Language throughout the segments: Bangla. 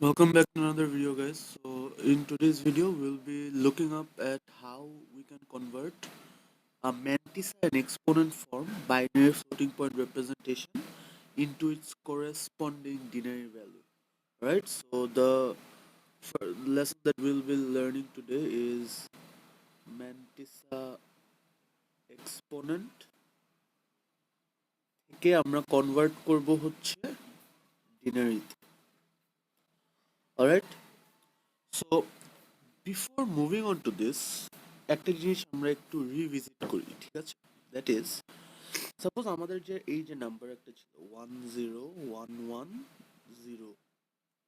Welcome back to another video, guys. So in today's video we'll be looking up at how we can convert a mantissa and exponent form binary floating point representation into its corresponding denary value. Right? So the lesson that we'll be learning today is mantissa exponent থেকে আমরা কনভার্ট করব হচ্ছে ডিনারিতে। Alright, so before moving on to this একটা জিনিস আমরা একটু রিভিজিট করি, ঠিক আছে? দ্যাট ইজ, সাপোজ আমাদের যে এই যে নাম্বার একটা ছিল 1011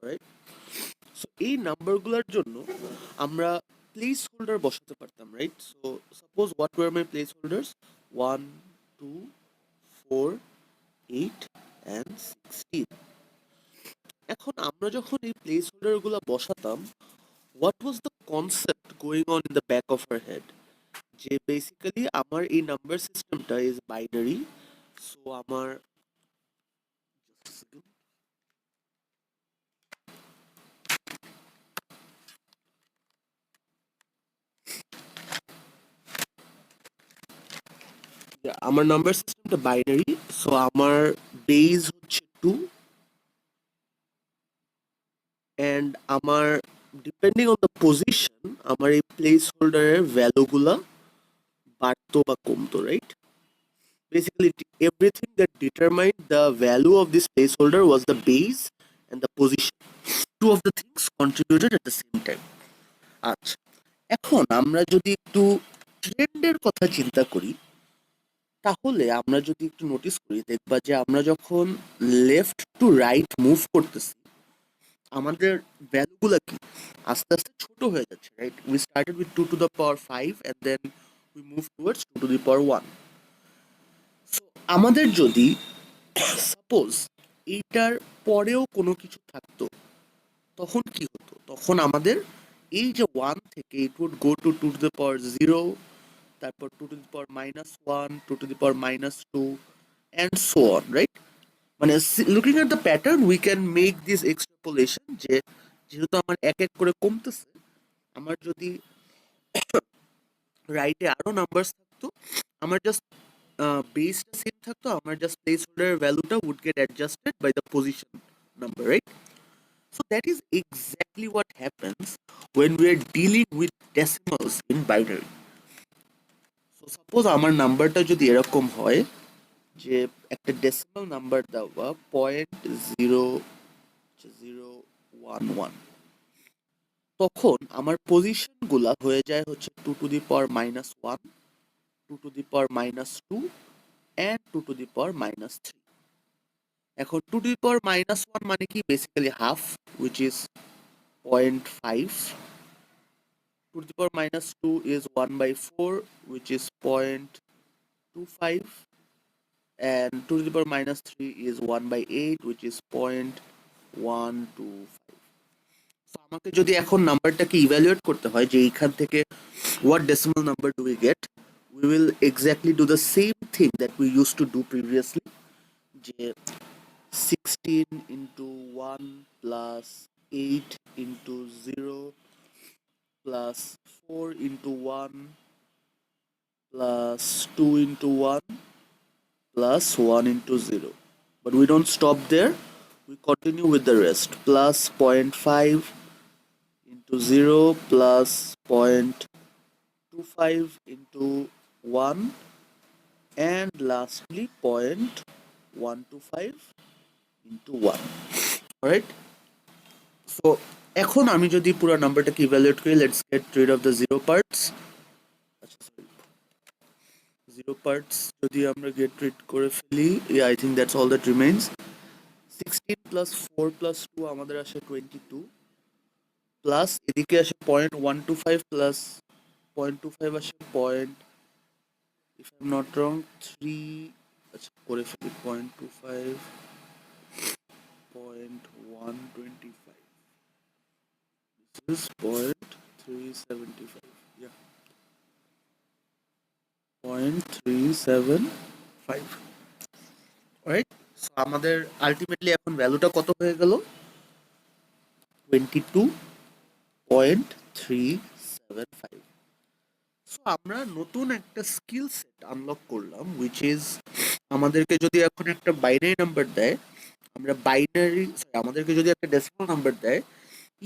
রাইট? সো এই নাম্বারগুলোর জন্য আমরা প্লেস হোল্ডার বসাতে পারতাম, right? So suppose what were my place holders 1 2 4 8 and 16। এখন আমরা যখন এই place হোল্ডারগুলো বসাতাম, what was the concept going on in the back of our head? যে বেসিক্যালি আমার এই নাম্বার সিস্টেমটা ইজ বাইনারি। সো আমার আমার নাম্বার সিস্টেমটা বাইনারি। সো আমার বেজ হচ্ছে 2 অ্যান্ড আমার ডিপেন্ডিং অন দ্য পজিশন আমার এই প্লেস হোল্ডারের ভ্যালুগুলা বাড়তো বা কমতো, right? Basically, everything that determined the value of this placeholder was the base and the position. Two of the things contributed at the same time. আচ্ছা, এখন আমরা যদি একটু ট্রেন্ডের কথা চিন্তা করি, তাহলে আমরা যদি একটু নোটিস করি দেখবা যে আমরা যখন লেফট টু রাইট মুভ করতেছি আমাদের ভ্যালুগুলো কি আস্তে আস্তে ছোট হয়ে যাচ্ছে, right? We started with 2 to the power 5 and then we move towards 2 to the power 1. So আমাদের যদি সাপোজ এইটার পরেও কোনো কিছু থাকতো তখন কি হতো? তখন আমাদের এই যে 1 থেকে it would go to 2 to the power 0, তারপর 2 to the power -1, 2 to the power -2 and so on, right? মানে looking at the pattern we can make this extrapolation যে যেহেতু আমার এক এক করে কমতেছে, আমার যদি রাইটে আরো নাম্বারস থাকতো, আমার জাস্ট বেসটা সেম থাকতো, আমার জাস্ট প্লেস হোল্ডারের ভ্যালুটা would get adjusted by the position number, right? So that is exactly what happens when we are dealing with decimals in binary. So suppose আমার নাম্বারটা যদি এরকম হয় যে একটা ডেসিমাল নাম্বার দেওয়া 0.0011, তখন আমার পজিশন গুলা হয়ে যায় হচ্ছে 2 to the power -1, 2 to the power -2 and 2 to the power -3. এখন 2 to the power -1 মানে কি? Basically half, which is 0.5. 2 to the power -2 is 1 by 4, which is 0.25, and 2 to the power -3 is 1 by 8, which is 0.125. So আমাকে যদি এখন নাম্বারটাকে ইভ্যালুয়েট করতে হয় যে এইখান থেকে what decimal number do we get, we will exactly do the same thing that we used to do previously, যে 16 into 1 plus 8 into 0 plus 4 into 1 plus 2 into 1 plus 1 into 0. But we don't stop there. We continue with the rest. Plus 0.5 into 0 plus 0.25 into 1 and lastly 0.125 into 1. Alright? So এখন আমি যদি পুরো নাম্বারটাকে ইভ্যালুয়েট করি, let's get rid of the zero parts. আচ্ছা, সরি, জিরো পার্টস যদি আমরা গেট রিড করে ফেলি, I think that's all that remains. 16 plus 4 plus 2 আমাদের আসে 22, প্লাস এদিকে আসে 0.125 প্লাস 0.25 আসে point, if I am not wrong 3, আচ্ছা করে ফেলি 0.25 0.125, this is 0.375, yeah, 0.375. Right? So আমাদের আলটিমেটলি এখন ভ্যালুটা কত হয়ে গেল? 22.375. সো আমরা নতুন একটা স্কিল সেট আনলক করলাম, উইচ ইজ আমাদেরকে যদি এখন একটা বাইনারি নাম্বার দেয়, আমরা বাইনারি আমাদেরকে যদি একটা ডেসিমাল নাম্বার দেয়,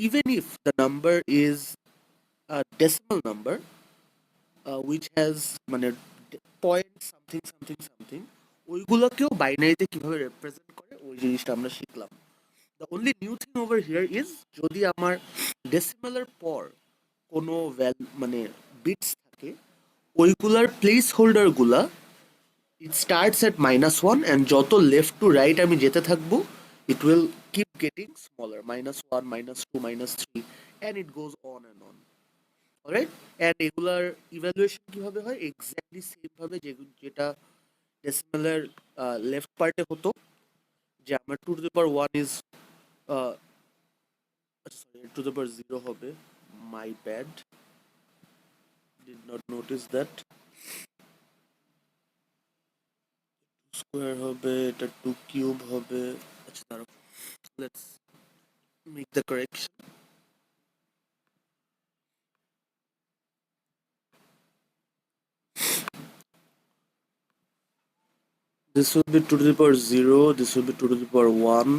even if the number is decimal number which has মানে পয়েন্ট সামথিং সামথিং সামথিং, ওইগুলোকেও বাইনারিতে কিভাবে রিপ্রেজেন্ট করে ওই জিনিসটা আমরা শিখলাম। The only new thing over here is, যদি আমার ডেসিমালের পর কোনো মানে বিটস থাকে, ওইগুলার প্লেস হোল্ডারগুলা it starts at -1 and যত লেফট টু রাইট আমি যেতে থাকবো it will keep getting smaller, -1, -2, -3 and it goes on and on. Alright, and এগুলার ইভ্যালুয়েশন কিভাবে হয়, এক্স্যাক্টলি সেম ভাবে যেটা ডেসিমালের লেফট পার্টে হতো, যে আমার 2^1 ইজ সরি 2^0 হবে, my bad, did not notice that. Square হবে, এটা 2 কিউব হবে। আচ্ছা দাঁড়াও, let's make the correction. This will be 2 to the power 0, this will be 2 to the power 1,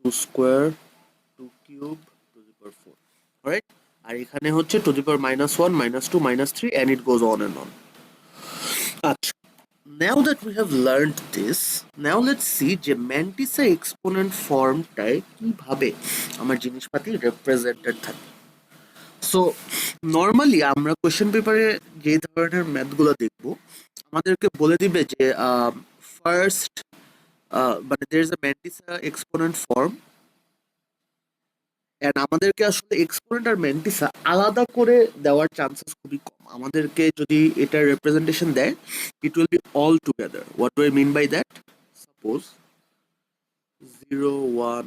2 square, 2 cube, 2 to the power 4. Alright? আর এখানে হচ্ছে 2 to the power -1, -2, -3 and it goes on and on. আচ্ছা, now that we have learned this, now let's see যে ম্যান্টিসা এক্সপোনেন্ট ফর্মটায় কিভাবে আমার জিনিসপাতি রিপ্রেজেন্টেড থাকে। সো নর্মালি আমরা কোয়েশ্চেন পেপারে যে ধরনের ম্যাথগুলো দেখব, আমাদেরকে বলে দিবে যে ফার্স্ট মানে there is a mantissa exponent form, and আমাদেরকে আসলে এক্সপোনেন্ট আর ম্যান্টিসা আলাদা করে দেওয়ার চান্সেস খুবই কম। আমাদেরকে যদি এটা রিপ্রেজেন্টেশন দেয়, it will be all together. What do I mean by that? Suppose 0 1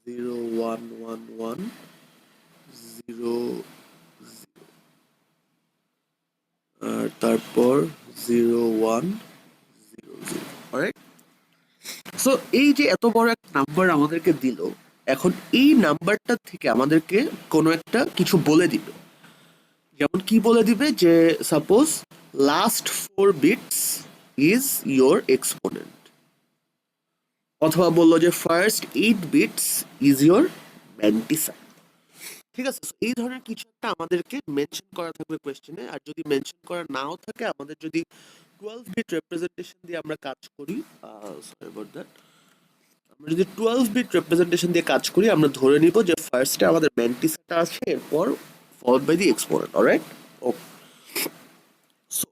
0 1 1 1 0 আর তারপর 0 1 0 0। অলরাইট, সো এই যে এত বড় একটা নাম্বার আমাদেরকে দিল, এখন এই নাম্বারটা থেকে আমাদেরকে কোনো একটা কিছু বলে দিবে। যেমন কি বলে দিবে যে suppose last 4 bits is your exponent, অথবা বললো যে first 8 bits is your mantissa. ঠিক আছে, এই ধরনের কিছু একটা আমাদেরকে মেনশন করা থাকবে কোয়েশ্চেনে। আর যদি মেনশন করা নাও থাকে, আমাদের যদি 12 বিট রিপ্রেজেন্টেশন দিয়ে আমরা কাজ করি, সরি অ্যাবাউট দ্যাট, আমরা যদি 12 বিট রিপ্রেজেন্টেশন দিয়ে কাজ করি, আমরা ধরে নিব যে ফার্স্টে আমাদের ম্যান্টিসাটা আছে, এরপর followed by the exponent. Alright, okay. So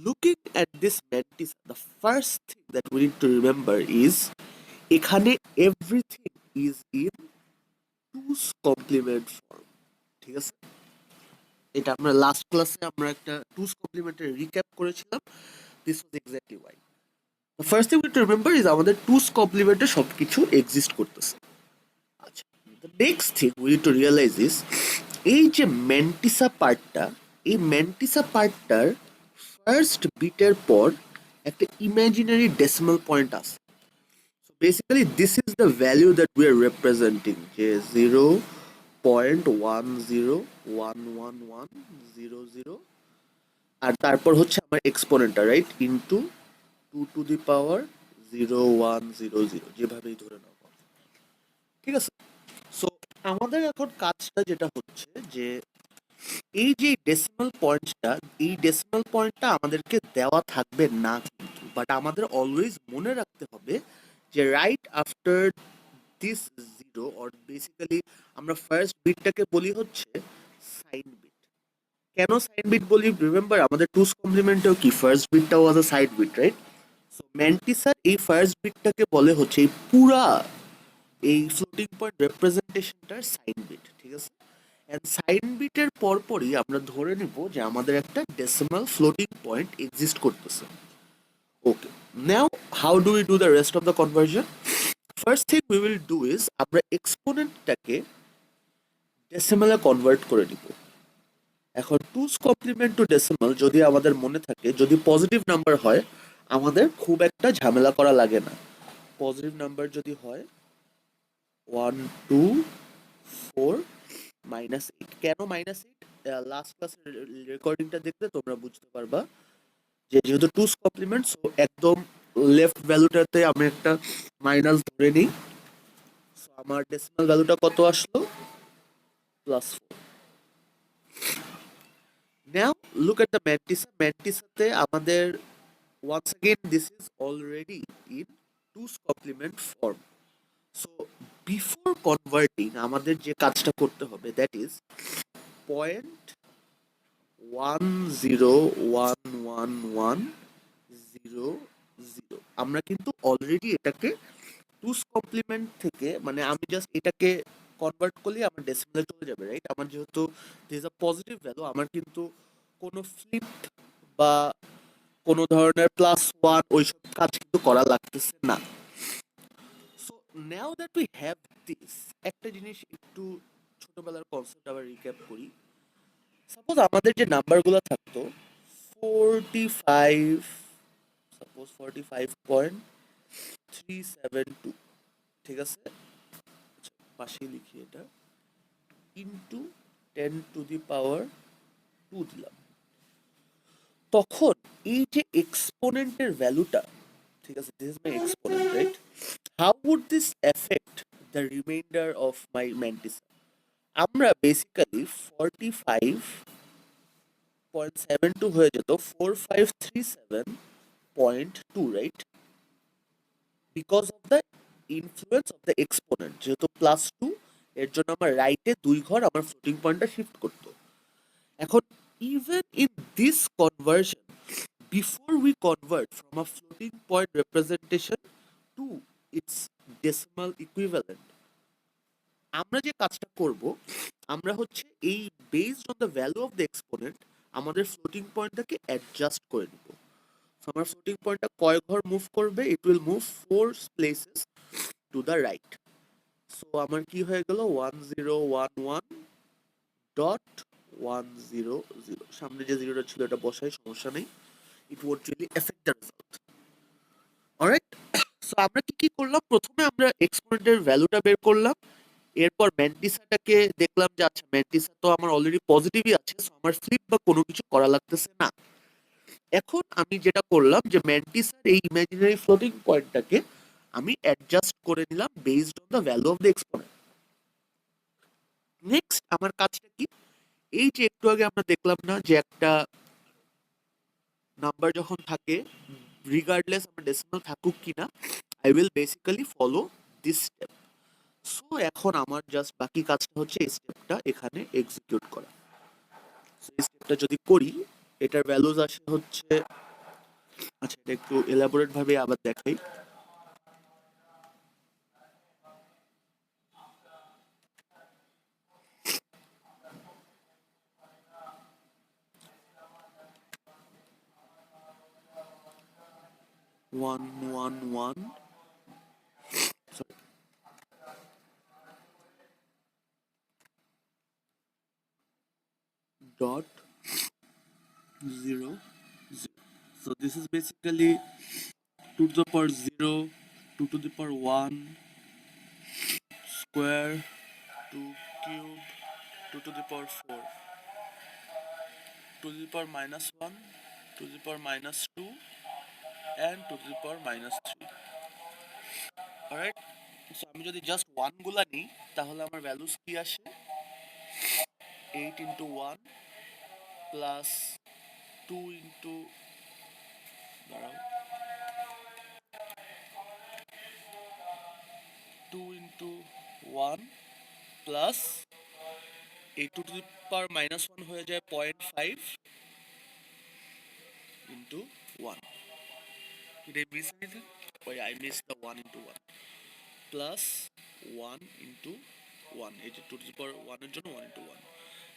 looking at this mantissa, the first thing that we need to remember is এখানে everything is in 2's complement form. ঠিক আছে, এটা আমরা লাস্ট ক্লাসে আমরা একটা 2's complement এর রিক্যাপ করেছিলাম। This was exactly why. The first thing we need to remember is আমাদের 2's complement এ সবকিছু এক্সিস্ট করতেছে। আচ্ছা, the next thing we need to realize is এই যে ম্যান্টিসা পার্টটা, এই ম্যান্টিসা পার্টটার ফার্স্ট বিটের পর একটা ইমাজিনারি ডেসিমাল পয়েন্ট আছে। So basically this is the value that we are representing, যে 0.1011100, আর তারপর হচ্ছে আমার এক্সপোনেন্টটা, রাইট, ইনটু 2 টু দি পাওয়ার 0100, যেভাবেই ধরে নাও। ঠিক আছে, সো আমাদের এখন কাজটা যেটা হচ্ছে যে এই যে ডেসিমাল পয়েন্টটা, এই ডেসিমাল পয়েন্টটা আমাদেরকে দেওয়া থাকবে না কিন্তু, বাট আমাদের অলওয়েজ মনে রাখতে হবে যে right after this zero, or basically আমরা ফার্স্ট বিটটাকে বলি হচ্ছে সাইন বিট। কেন সাইন বিট বলি? রিমেম্বার আমাদের টুস কমপ্লিমেন্টেও কি ফার্স্ট বিটটা ওয়াজ আ সাইড বিট, রাইট? সো ম্যান্টিসার এই ফার্স্ট বিটটাকে বলে হচ্ছে এই পুরা এই ফ্লোটিং পয়েন্ট রিপ্রেজেন্টেশনটার সাইন বিট। ঠিক আছে, এন্ড সাইন বিটের পরপরই আমরা ধরে নিব যে আমাদের একটা ডেসিমাল ফ্লোটিং পয়েন্ট এক্সিস্ট করতেছে। Okay, now how do we do the rest of the conversion? First thing we will do is আমরা এক্সপোনেন্টটাকে ডেসিমালে কনভার্ট করে নিব। এখন টুস কমপ্লিমেন্ট টু ডেসিমাল যদি আমাদের মনে থাকে, যদি পজিটিভ নাম্বার হয় আমাদের খুব একটা ঝামেলা করা লাগে না। পজিটিভ নাম্বার যদি হয় 124 -8। কেন -8? লাস্ট ক্লাসের রেকর্ডিংটা দেখলে তোমরা বুঝতে পারবা যে যেহেতু টুস কমপ্লিমেন্ট, সো একদম লেফট ভ্যালুটাতে আমি একটা মাইনাস ধরে নিই। সো আমার ডেসিমাল ভ্যালুটা কত আসলো? +4। নাও লুক এট দ্য ম্যান্টিসা। ম্যান্টিসাতে আমাদের once again this is already in two's complement form. So before converting আমাদের যে কাজটা করতে হবে দ্যাট ইজ 0.1011100। আমরা কিন্তু অলরেডি এটাকে টুস কমপ্লিমেন্ট থেকে, মানে আমি জাস্ট এটাকে কনভার্ট করলে আমার ডেসিমালে চলে যাবে, রাইট? আমার যেহেতু this is a positive value, আমার কিন্তু কোনো ফ্লিপ বা কোনো ধরনের +1 ওইসব কাজ কিন্তু করা লাগতেছে না। So now that we have this, একটা জিনিস একটু ছোটবেলার কনসেপ্ট আবার রিক্যাপ করি। সাপোজ আমাদের যে নাম্বারগুলো থাকতো 45, সাপোজ 45.372, ঠিক আছে? আচ্ছা, পাশেই লিখি এটা, ইন্টু 10⁻² দিলাম। তখন এই যে এক্সপোনেন্টের ভ্যালুটা, ঠিক আছে, this is my exponent, right? How would this affect the remainder of my mantissa? আমরা বেসিক্যালি 45.72 হয়ে যেত 4537.2, right? Because of the influence of the exponent, যেহেতু +2, এর জন্য আমার রাইটে 2 ঘর আমার ফ্লোটিং পয়েন্টটা শিফট করতো। এখন even in this conversion, before we convert from a floating point representation to its decimal equivalent, আমরা যে কাজটা করব, আমরা হচ্ছে এই based on the value of the exponent আমাদের ফ্লোটিং পয়েন্টটাকে অ্যাডজাস্ট করে নিব। আমার ফ্লোটিং পয়েন্টটা কয় ঘর মুভ করবে? It will move 4 places to the right. So আমার কি হয়ে গেল? 1011.100। সামনে যে জিরোটা ছিল এটা বসাই, সমস্যা নেই, ইট won't really effect the result. Alright, so আমরা কি কি করলাম? প্রথমে আমরা এক্সপোনেন্টের ভ্যালুটা বের করলাম, এরপর ম্যান্টিসাটাকে দেখলাম যে আচ্ছা ম্যান্টিসা তো আমার অলরেডি পজিটিভই আছে, সো আমার ফ্লিপ বা কোনো কিছু করা লাগতেছে না। এখন আমি যেটা করলাম যে ম্যান্টিসার এই ইমাজিনারি ফ্লোটিং পয়েন্টটাকে আমি অ্যাডজাস্ট করে নিলাম based on the value of the exponent. Next আমার কাজটা কি? এই যে একটু আগে আমরা দেখলাম না যে একটা নাম্বার যখন থাকে, রিগার্ডলেস আমার ডেসিমাল থাকুক কিনা, I will basically follow this step. So এখন আমার জাস্ট বাকি কাজটা হচ্ছে এই স্টেপটা এখানে এক্সিকিউট করা। সো এই স্টেপটা যদি করি, এটার ভ্যালুজ আসে হচ্ছে, আচ্ছা এটা একটু এলাবোরেট ভাবে আবার দেখাই। One one one dot 0 0. So this is basically 2 to the power 0, 2 to the power 1, square, 2 cube, 2 to the power 4, 2 to the power -1, 2 to the power -2, and 2 to the power -3. Alright, so আমি যদি জাস্ট 1 গুলা নিই তাহলে আমার ভ্যালুস কি আসে? 8 ইন্টু 1 প্লাস 2 ইন্টু, দাঁড়াও, 2 ইন্টু 1 প্লাস এই 2 টু দি পাওয়ার -1 হয়ে যায় 0.5 into 1। Did I miss anything? Oh yeah, I missed the 1 into 1 plus 1 into 1, এই যে 2 to the power 1 এর জন্য 1 into 1।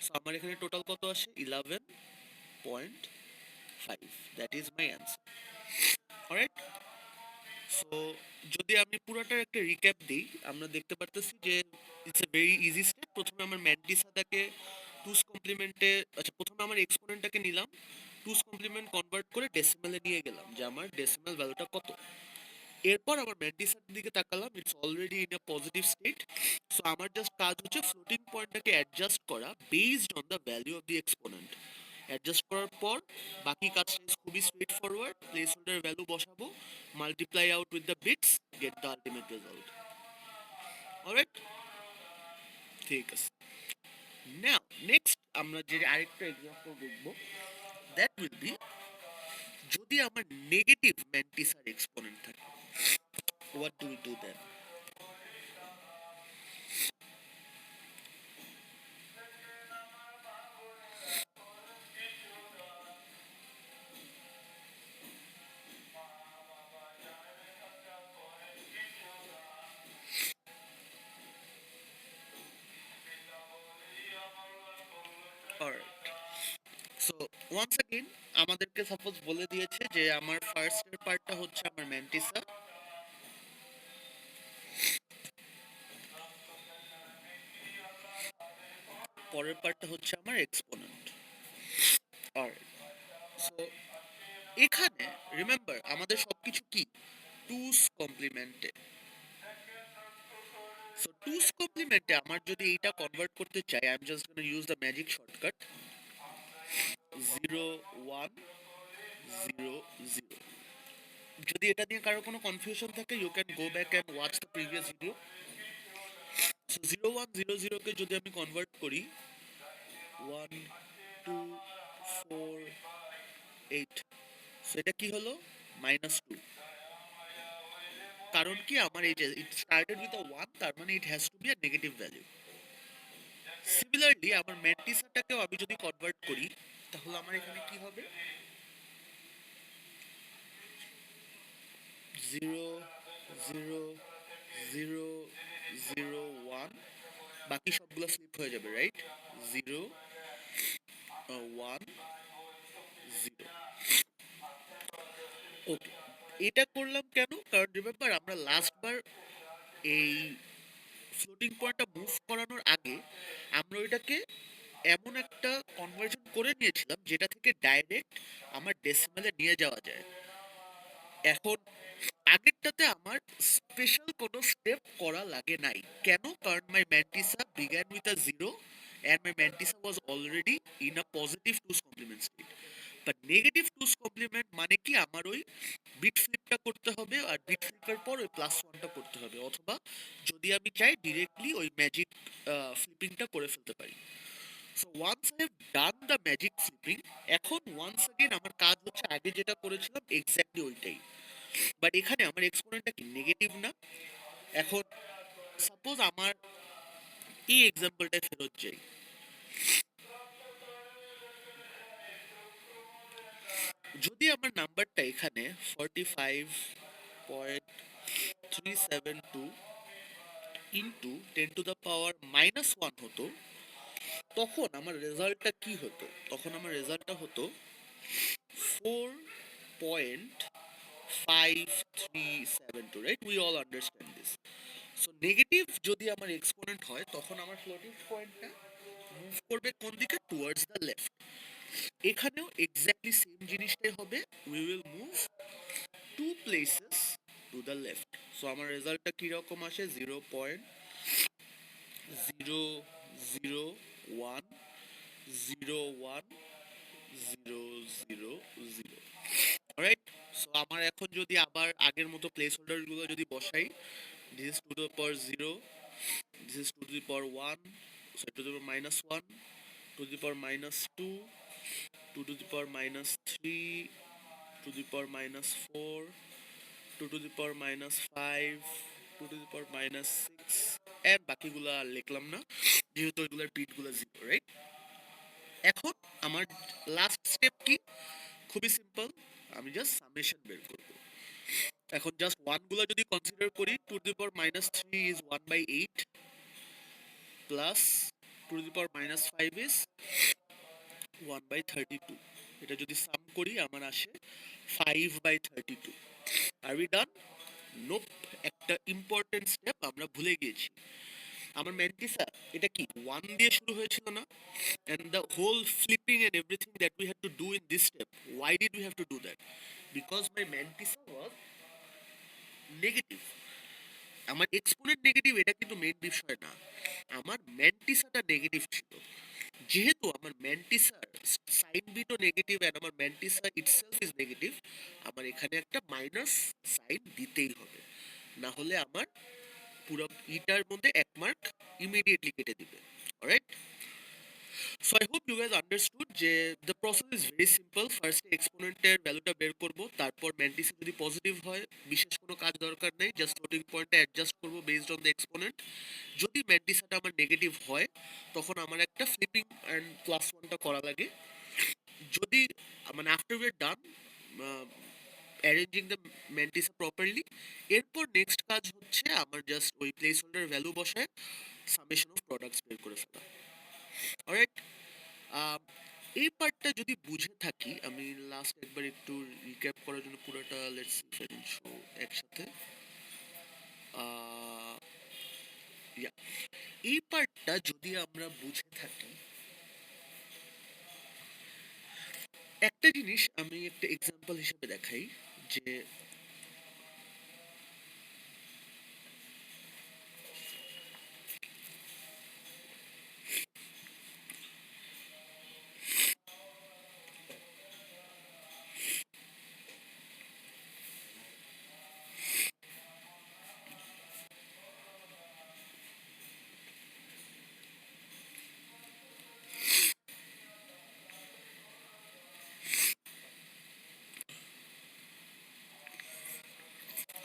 সো আমার এখানে টোটাল কত আসে? 11.5। That is my answer. Alright, so যদি আমি পুরোটার একটা রিক্যাপ দিই, আমরা দেখতে পারতেছি যে it's a very easy step. প্রথমে আমার ম্যান্টিসাটাকে টুস কমপ্লিমেন্টে, আচ্ছা প্রথমে আমার এক্সপোনেন্টটাকে নিলাম, টুস কমপ্লিমেন্ট কনভার্ট করে ডেসিমালে নিয়ে গেলাম যে আমার ডেসিমাল ভ্যালুটা কত। এরপর আমার ম্যান্টিসার দিকে তাকালাম, it's already in a positive state. So আমার জাস্ট কাজ হচ্ছে ফ্লোটিং পয়েন্টটাকে অ্যাডজাস্ট করা based on the value of the exponent. Adjust করার পর বাকি কাজটা খুবই straightforward, place holder value বসাবো, multiply out with the bits, get the ultimate result. Alright, ঠিক আছে। নাও নেক্সট আমরা যে আরেকটা এক্সাম্পল দেখবো, দ্যাট উইল বি যদি আমার নেগেটিভ ম্যান্টিসার এক্সপোনেন্ট থাকে, what do we do then? So once again আমাদেরকে সাপোজ বলে দিয়েছে যে আমার ফার্স্ট এর পার্টটা হচ্ছে আমার ম্যান্টিসা, পরের পার্টটা হচ্ছে আমার এক্সপোনেন্ট। অলরাইট, সো এখানে রিমেম্বার আমাদের সবকিছু কি টুস কমপ্লিমেন্টে। সো টুস কমপ্লিমেন্টে আমার যদি এইটা কনভার্ট করতে চাই, I am just gonna use the magic shortcut 0 1 0 0। যদি এটা নিয়ে কারো কোনো কনফিউশন থাকে, you can go back and watch the previous video. So 0 1 0 0 কে যদি আমি কনভার্ট করি 1 2 4 8, সো এটা কি হলো -2। কারণ কি আমার এই যে ইট স্টার্টেড উইথ আ 1, তার মানে it has to be a negative value. Similarly আমার ম্যান্টিসাটাকেও আমি যদি কনভার্ট করি, তাহলে আমার এখানে কি হবে 0 0 0 0 1, বাকি সবগুলো ফ্লিপ হয়ে যাবে, রাইট? 0 1 0। ওকে, এটা করলাম কেন? কারণ রিমেম্বার আমরা লাস্ট বার এই ফ্লোটিং পয়েন্টটা মুভ করানোর আগে আমরা ওইটাকে এমন একটা কনভার্জন করে নিয়েছিলাম যেটা থেকে ডাইরেক্ট আমার ডেসিমালে নিয়ে যাওয়া যায়। এখন আগেরটাতে আমার স্পেশাল কোনো স্টেপ করা লাগে নাই। কেন? কারণ my mantissa began with a 0 and my mantissa was already in a positive twos complement state. But negative two's complement মানে কি আমার ওই বিট ফ্লিপটা করতে হবে, আর বিট ফ্লিপের পর ওই +1টা করতে হবে, অথবা যদি আমি চাই ডিরেক্টলি ওই ম্যাজিক ফ্লিপিংটা করে ফেলতে পারি। So once I have done the magic flipping, এখন ওয়ান্স अगेन আমার কাজ হচ্ছে আগে যেটা করেছিলাম এক্স্যাক্টলি ওইটাই। বাট এখানে আমার এক্সপোনেন্টটা কি নেগেটিভ না? এখন সাপোজ আমার এই এক্সাম্পলটা ফেরত যাই, যদি আমার নাম্বারটা এখানে 45.372 ইন্টু 10⁻⁻1 হতো, তখন আমার রেজাল্টটা কি হতো? তখন আমার রেজাল্টটা হতো 4.5372, right? We all understand this. So negative যদি আমার এক্সপোনেন্ট হয়, তখন আমার ফ্লোটিং পয়েন্টটা মুভ করবে কোন দিকে? Towards the left. এখানেও এক্স্যাক্টলি সেম জিনিসটাই হবে, we will move 2 places to the left. So আমার রেজাল্টটা কিরকম আসে? 0.0010100। রাইট? সো আমার এখন যদি আবার আগের মতো প্লেস হোল্ডার গুলো যদি বসাই, this is to the power 0, this is to the power 1, so to the power -1, to the power -2, to the power -3, to the power -4, 2 to the power -5, 2 to the power -6, and বাকিগুলো আর লিখলাম না, যেহেতু ওইগুলোর পিটগুলো 0, রাইট? এখন আমার লাস্ট স্টেপ কি? খুবই সিম্পল, আমি জাস্ট সামেশন বের করব। এখন জাস্ট ওয়ান গুলো যদি কনসিডার করি, 2 to the power -3 is 1/8 plus 2 to the power -5 is 1/32। এটা যদি সাম করি আমার আসে 5/32। আর উই ডান? নোপ, একটা ইম্পর্টেন্ট স্টেপ আমরা ভুলে গিয়েছি। আমার ম্যান্টিসা এটা কি 1 দিয়ে শুরু হয়েছিল না? And the whole flipping and everything that we had to do in this step, why did we have to do that? Because my mantissa was negative, আমার এক্সপোনেন্ট নেগেটিভ এটা কিন্তু মেইন বিষয় না, আমার ম্যান্টিসাটা নেগেটিভ ছিল। যেহেতু আমার ম্যান্টিসার সাইন বিটও নেগেটিভ এন্ড আমার ম্যান্টিসা ইটসেলফ ইজ নেগেটিভ, আমার এখানে একটা মাইনাস সাইন দিতেই হবে, না হলে আমার পুরো ইটার মধ্যে এক মার্ক ইমিডিয়েটলি কেটে দিবে। Alright, so I hope you guys understood যে the process is very simple. ফার্স্টে এক্সপোনেন্টের ভ্যালুটা বের করব, তারপর ম্যান্টিসে যদি পজিটিভ হয় বিশেষ কোনো কাজ দরকার নেই, জাস্ট ফ্লোটিং পয়েন্টটা অ্যাডজাস্ট করবো বেসড অন দ্য এক্সপোনেন্ট। যদি ম্যান্টিসাটা আমার নেগেটিভ হয় তখন আমার একটা ফ্লিপিং অ্যান্ড প্লাস ওয়ানটা করা লাগে। যদি মানে after we are done arranging the mantissa properly, এরপর নেক্সট কাজ হচ্ছে আমার জাস্ট ওই প্লেস হোল্ডার ভ্যালু বসায় সামেশন অফ প্রোডাক্টস বের করে ফেলা। অলরাইট, এই পার্টটা যদি বুঝে থাকি, আমি লাস্ট একবার একটু রিক্যাপ করার জন্য পুরোটা লেটস শো একসাথে। ইয়া, এই পার্টটা যদি আমরা বুঝে থাকি, একটা জিনিস আমি একটা এক্সাম্পল হিসেবে দেখাই যে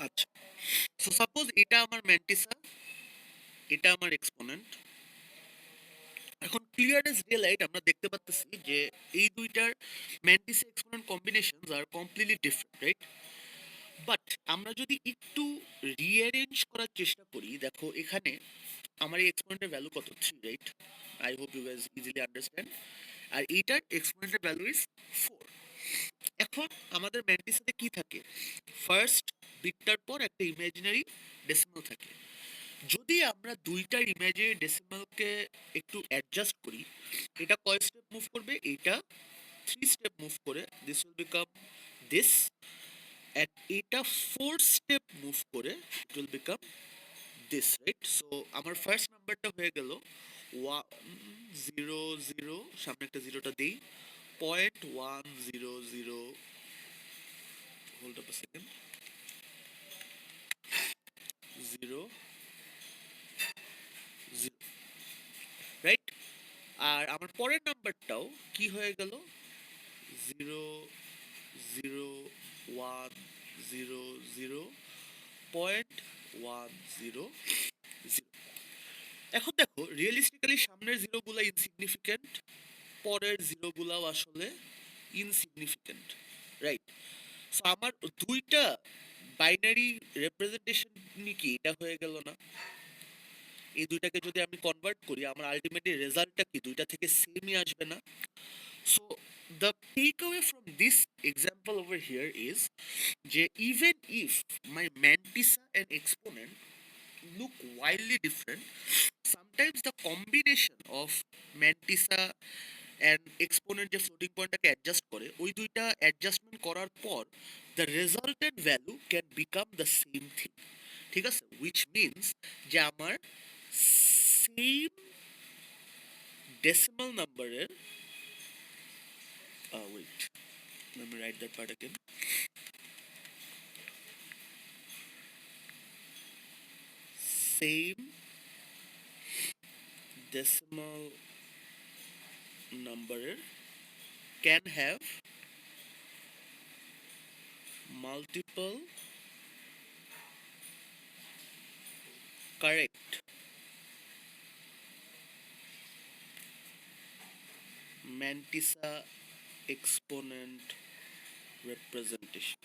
আচ্ছা, সো সাপোজ এটা আমার ম্যান্টিসা, এটা আমার এক্সপোনেন্ট। এখন ক্লিয়ার এজ ডে লাইট আমরা দেখতে পাচ্ছি যে এই দুইটার mantissa exponent combinations are completely different, right? But আমরা যদি একটু রিঅ্যারেঞ্জ করার চেষ্টা করি, দেখো এখানে আমার এই এক্সপোনেন্টের ভ্যালু কত, 3, right? I hope you guys easily understand. আর এইটার এক্সপোনেন্টের ভ্যালু ইজ 4। এখন আমাদের ম্যান্টিসাতে কি থাকে, ফার্স্ট বিটটার পর একটা ইমাজিনারি ডেসিমাল থাকে। যদি আমরা দুইটার ইমাজিনারি ডেসিমালকে একটু অ্যাডজাস্ট করি, এটা কয় স্টেপ মুভ করবে, এটা 3 স্টেপ মুভ করে this will become this, and এটা 4 স্টেপ মুভ করে it will become this, right? So আমার ফার্স্ট নাম্বারটা হয়ে গেল 1 0 0, সামনে একটা জিরোটা দিই, 0.100, hold up a second, 0 0, right? আর আমার পরের নাম্বারটাও কি হয়ে গেল, 0 0 1 0 0.100। এখন দেখো রিয়েলিস্টিক্যালি সামনের জিরোগুলো ইনসিগনিফিকেন্ট, পরের জিরোগুলাও আসলে ইনসিগনিফিকেন্ট, রাইট? সো আমার দুইটা বাইনারি রিপ্রেজেন্টেশন কি এটা হয়ে গেল না? এই দুইটাকে যদি আমি কনভার্ট করি আমার আলটিমেটলি রেজাল্টটা কি দুইটা থেকে সেমই আসবে না? So the takeaway from this example over here is যে even if my mantissa and exponent look wildly different, sometimes the combination of mantissa and exponent যে floating পয়েন্টটাকে অ্যাডজাস্ট করে ওই দুইটা অ্যাডজাস্টমেন্ট করার পর the resultant value can become the same thing, ঠিক আছে? which means যে আমার সেম ডেসিমাল নাম্বারের wait, let me write that part again. Same decimal number can have multiple correct mantissa exponent representation.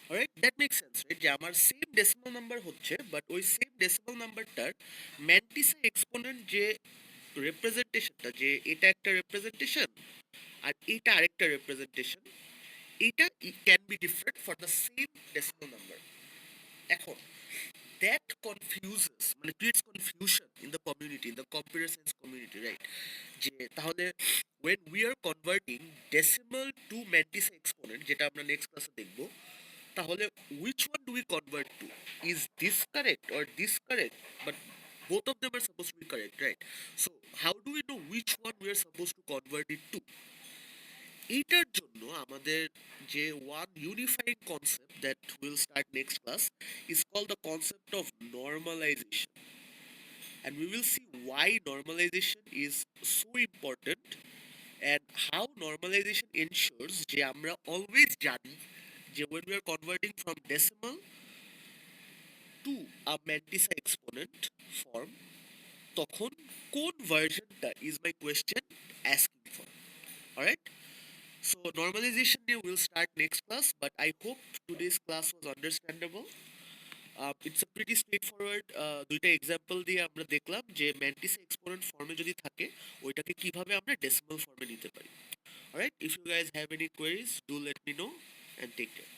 Alright, that makes sense, right? যে আমার সেম ডেসিমাল নাম্বার হচ্ছে বাট ওই সেম ডেসিমাল নাম্বারটার ম্যান্টিসা এক্সপোনেন্ট যে রিপ্রেজেন্টেশনটা, যে এটা একটা রিপ্রেজেন্টেশন আর এটা আরেকটা রিপ্রেজেন্টেশন, এটা can be different for the same decimal number. এখন that confuses মানে creates confusion in the community, in the computer science community, right? যে তাহলে when we are converting decimal to mantissa exponent, যেটা আমরা নেক্সট ক্লাসে দেখব, তাহলে which one do we convert to? Is this correct or this correct? But both of them are supposed to be correct, right? So how do we know which one we are supposed to convert it to? এইটার জন্য আমাদের যে one unifying concept that will start next class is call the concept of normalization, and we will see why normalization is so important and how normalization ensures যে আমরা অলওয়েজ জানি যে when we are converting from decimal to a mantissa exponent form তখন কোন ভার্সনটা is my question asking for. Alright, so normalization day will start next class, but I hope today's class was understandable. It's a pretty straightforward দুইটা এক্সাম্পল দিয়ে আমরা দেখলাম যে ম্যান্টিসা এক্সপোনেন্ট ফর্মে যদি থাকে ওইটাকে কিভাবে আমরা ডেসিমাল ফর্মে নিতে পারি. Alright, if you guys have any queries, do let me know and take care.